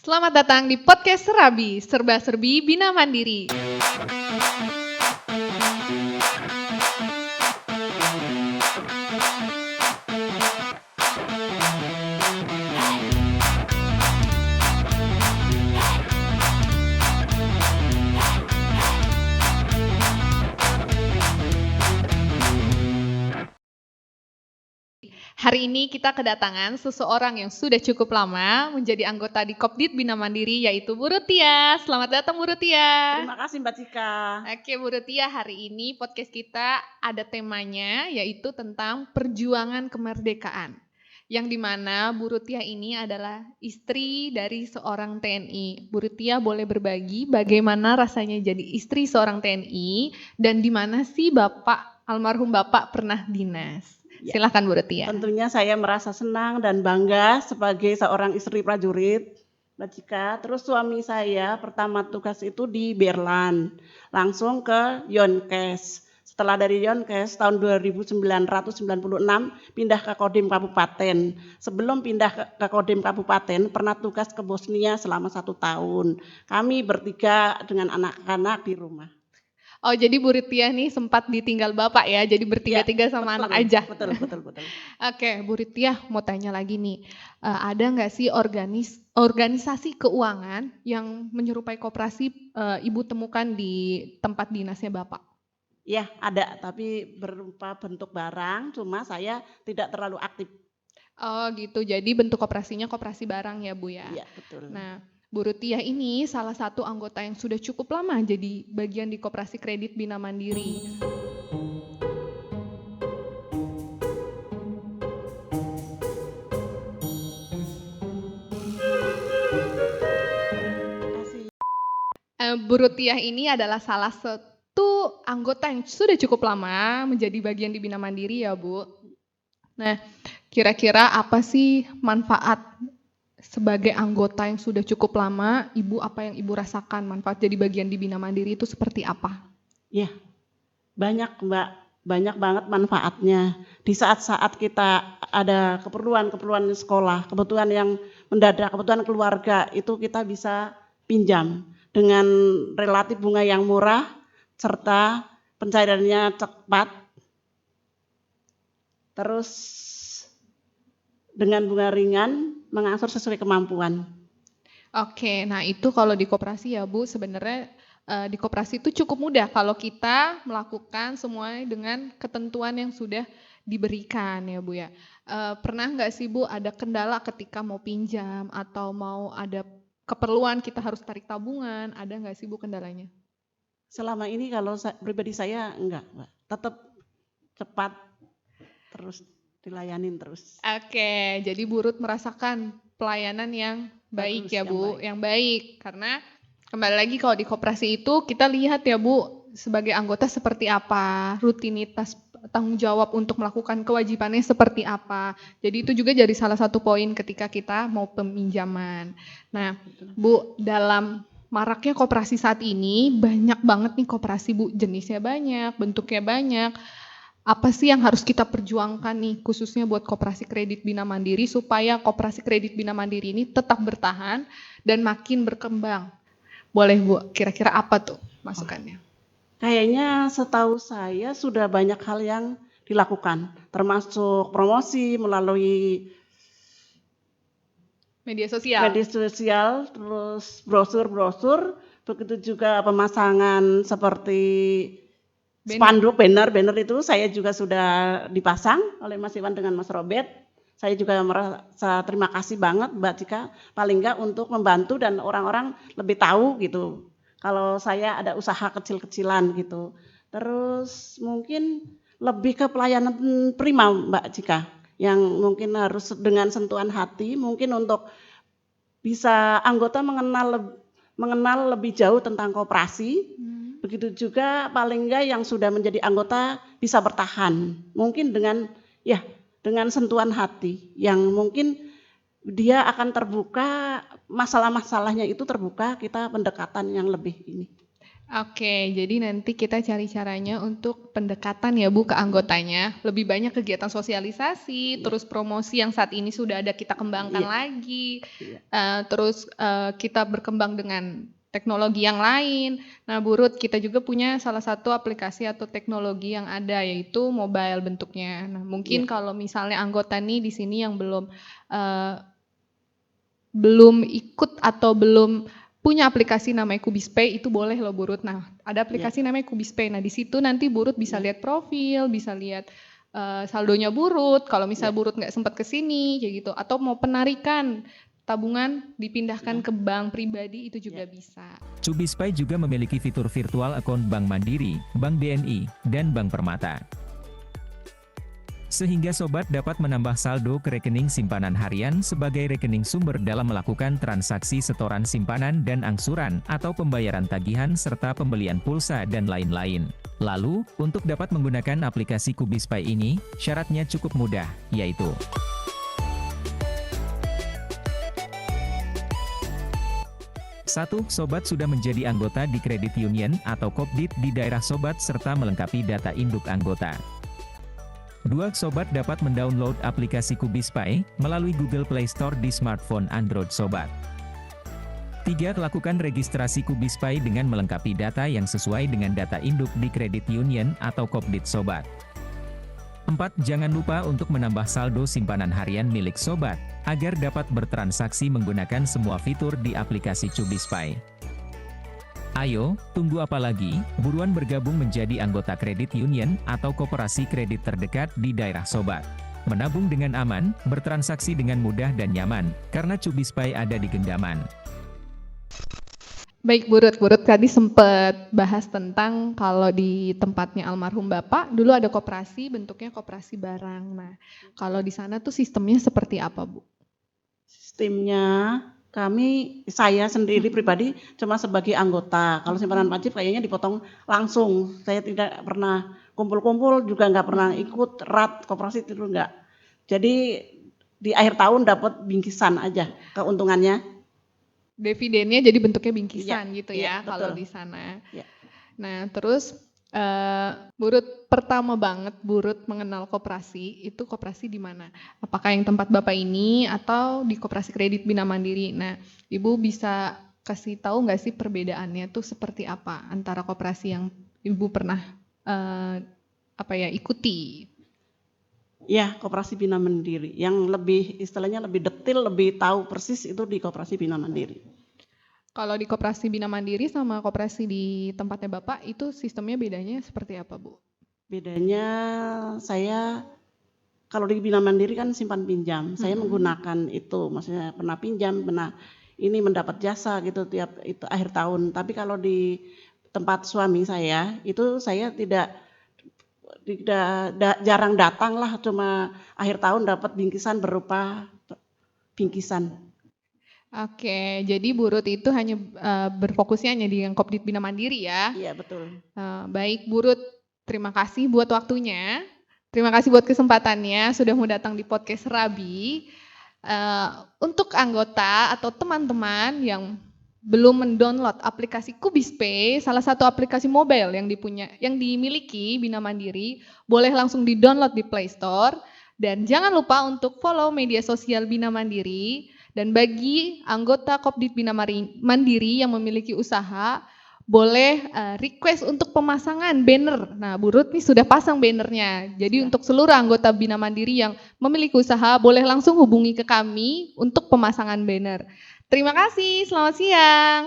Selamat datang di podcast Serabi, serba-serbi Bina Mandiri. Hari ini kita kedatangan seseorang yang sudah cukup lama menjadi anggota di Kopdit Bina Mandiri, yaitu Bu Rutia. Selamat datang Bu Rutia. Terima kasih Mbak Cika. Oke Bu Rutia, hari ini podcast kita ada temanya yaitu tentang perjuangan kemerdekaan. Yang dimana Bu Rutia ini adalah istri dari seorang TNI. Bu Rutia boleh berbagi bagaimana rasanya jadi istri seorang TNI dan di mana sih almarhum Bapak pernah dinas. Ya, silahkan Bu Rutia. Tentunya saya merasa senang dan bangga sebagai seorang istri prajurit, Mbak Cika. Terus suami saya pertama tugas itu di Berlan, langsung ke Yonkes. Setelah dari Yonkes tahun 2996 pindah ke Kodim Kabupaten. Sebelum pindah ke Kodim Kabupaten pernah tugas ke Bosnia selama 1 tahun. Kami bertiga dengan anak-anak di rumah. Oh, jadi Bu Rutia nih sempat ditinggal Bapak ya, jadi bertiga-tiga sama betul, anak aja. Betul. Oke, Bu Rutia mau tanya lagi nih, ada nggak sih organisasi keuangan yang menyerupai koperasi Ibu temukan di tempat dinasnya Bapak? Ya, ada, tapi berupa bentuk barang, cuma saya tidak terlalu aktif. Oh gitu, jadi bentuk koperasinya koperasi barang ya Bu ya? Iya, betul. Nah, Bu Rutia ini salah satu anggota yang sudah cukup lama jadi bagian di Koperasi Kredit Bina Mandiri. Bu Rutia ini adalah salah satu anggota yang sudah cukup lama menjadi bagian di Bina Mandiri ya Bu. Nah, kira-kira apa sih manfaat sebagai anggota yang sudah cukup lama, Ibu apa yang Ibu rasakan manfaat jadi bagian di Bina Mandiri itu seperti apa? Ya, banyak Mbak, banyak banget manfaatnya. Di saat-saat kita ada keperluan sekolah, kebutuhan yang mendadak, kebutuhan keluarga, itu kita bisa pinjam dengan relatif bunga yang murah, serta pencairannya cepat, terus dengan bunga ringan, mengangsur sesuai kemampuan. Oke, nah itu kalau di koperasi ya Bu, sebenarnya di koperasi itu cukup mudah kalau kita melakukan semuanya dengan ketentuan yang sudah diberikan ya Bu ya. Pernah nggak sih Bu ada kendala ketika mau pinjam atau mau ada keperluan kita harus tarik tabungan, ada nggak sih Bu kendalanya? Selama ini kalau pribadi saya enggak, Mbak. Tetap cepat, terus dilayanin terus. Oke, jadi Bu Rut merasakan pelayanan yang baik Bagus, ya yang Bu, baik. yang baik. Karena kembali lagi kalau di koperasi itu kita lihat ya Bu, sebagai anggota seperti apa, rutinitas tanggung jawab untuk melakukan kewajibannya seperti apa. Jadi itu juga jadi salah satu poin ketika kita mau peminjaman. Nah, Bu, dalam maraknya koperasi saat ini banyak banget nih koperasi Bu, jenisnya banyak, bentuknya banyak. Apa sih yang harus kita perjuangkan nih khususnya buat Koperasi Kredit Bina Mandiri supaya Koperasi Kredit Bina Mandiri ini tetap bertahan dan makin berkembang? Boleh Bu, kira-kira apa tuh masukannya? Kayaknya setahu saya sudah banyak hal yang dilakukan, termasuk promosi melalui media sosial, terus brosur, begitu juga pemasangan seperti spanduk, banner itu saya juga sudah dipasang oleh Mas Iwan dengan Mas Robert. Saya juga merasa terima kasih banget Mbak Cika, paling enggak untuk membantu dan orang-orang lebih tahu gitu. Kalau saya ada usaha kecil-kecilan gitu. Terus mungkin lebih ke pelayanan prima Mbak Cika, yang mungkin harus dengan sentuhan hati, mungkin untuk bisa anggota mengenal lebih jauh tentang koperasi. Begitu juga paling enggak yang sudah menjadi anggota bisa bertahan. Mungkin dengan sentuhan hati yang mungkin dia akan terbuka, masalah-masalahnya itu terbuka, kita pendekatan yang lebih ini. Oke, jadi nanti kita cari caranya untuk pendekatan ya Bu ke anggotanya. Lebih banyak kegiatan sosialisasi, terus promosi yang saat ini sudah ada kita kembangkan Iya. lagi. Iya. Terus kita berkembang dengan teknologi yang lain. Nah Bu Ruth, kita juga punya salah satu aplikasi atau teknologi yang ada yaitu mobile bentuknya. Nah mungkin Iya. kalau misalnya anggota nih di sini yang belum ikut atau belum punya aplikasi namanya Kubispay, itu boleh loh Bu Ruth. Nah, ada aplikasi namanya Kubispay. Nah, di situ nanti Bu Ruth bisa lihat profil, bisa lihat saldonya Bu Ruth. Kalau misalnya Bu Ruth nggak sempat ke sini, kayak gitu. Atau mau penarikan tabungan dipindahkan ke bank pribadi, itu juga bisa. Kubispay juga memiliki fitur virtual account Bank Mandiri, Bank BNI, dan Bank Permata. Sehingga sobat dapat menambah saldo ke rekening simpanan harian sebagai rekening sumber dalam melakukan transaksi setoran simpanan dan angsuran atau pembayaran tagihan serta pembelian pulsa dan lain-lain. Lalu, untuk dapat menggunakan aplikasi Kubispay ini, syaratnya cukup mudah, yaitu 1. Sobat sudah menjadi anggota di Credit Union atau Kopdit di daerah sobat serta melengkapi data induk anggota. 2. Sobat dapat mendownload aplikasi Kubispay melalui Google Play Store di smartphone Android sobat. 3. Lakukan registrasi Kubispay dengan melengkapi data yang sesuai dengan data induk di Credit Union atau Kopdit sobat. 4. Jangan lupa untuk menambah saldo simpanan harian milik sobat, agar dapat bertransaksi menggunakan semua fitur di aplikasi Kubispay. Ayo, tunggu apa lagi? Buruan bergabung menjadi anggota Credit Union atau koperasi kredit terdekat di daerah sobat. Menabung dengan aman, bertransaksi dengan mudah dan nyaman, karena Kubispay ada di genggaman. Baik Bu Ruth tadi sempat bahas tentang kalau di tempatnya almarhum Bapak, dulu ada koperasi, bentuknya koperasi barang. Nah, kalau di sana tuh sistemnya seperti apa Bu? Sistemnya, saya sendiri pribadi cuma sebagai anggota. Kalau simpanan wajib kayaknya dipotong langsung. Saya tidak pernah kumpul-kumpul, juga nggak pernah ikut rat koperasi itu enggak. Jadi di akhir tahun dapat bingkisan aja keuntungannya. Dividennya jadi bentuknya bingkisan gitu ya kalau betul. di sana. Ya. Nah terus Bu Ruth, pertama banget Bu Ruth mengenal koperasi, itu koperasi di mana? Apakah yang tempat Bapak ini atau di Koperasi Kredit Bina Mandiri? Nah, Ibu bisa kasih tahu nggak sih perbedaannya tuh seperti apa antara koperasi yang Ibu pernah ikuti? Ya, Koperasi Bina Mandiri. Yang lebih istilahnya lebih detail, lebih tahu persis itu di Koperasi Bina Mandiri. Kalau di Koperasi Bina Mandiri sama koperasi di tempatnya Bapak, itu sistemnya bedanya seperti apa, Bu? Bedanya saya, kalau di Bina Mandiri kan simpan pinjam, saya menggunakan itu, maksudnya pernah pinjam, pernah ini mendapat jasa gitu tiap itu akhir tahun. Tapi kalau di tempat suami saya, itu saya jarang datang lah, cuma akhir tahun dapat bingkisan berupa bingkisan. Oke, jadi Bu Ruth itu hanya berfokusnya hanya di Kopdit Bina Mandiri ya? Iya, betul. Baik Bu Ruth, terima kasih buat waktunya. Terima kasih buat kesempatannya sudah mau datang di podcast Rabi. Untuk anggota atau teman-teman yang belum mendownload aplikasi Kubispay, salah satu aplikasi mobile yang dimiliki Bina Mandiri, boleh langsung di-download di Play Store. Dan jangan lupa untuk follow media sosial Bina Mandiri. Dan bagi anggota Kopdit Bina Mandiri yang memiliki usaha, boleh request untuk pemasangan banner. Nah, Bu Ruth nih sudah pasang bannernya. Jadi untuk seluruh anggota Bina Mandiri yang memiliki usaha, boleh langsung hubungi ke kami untuk pemasangan banner. Terima kasih, selamat siang.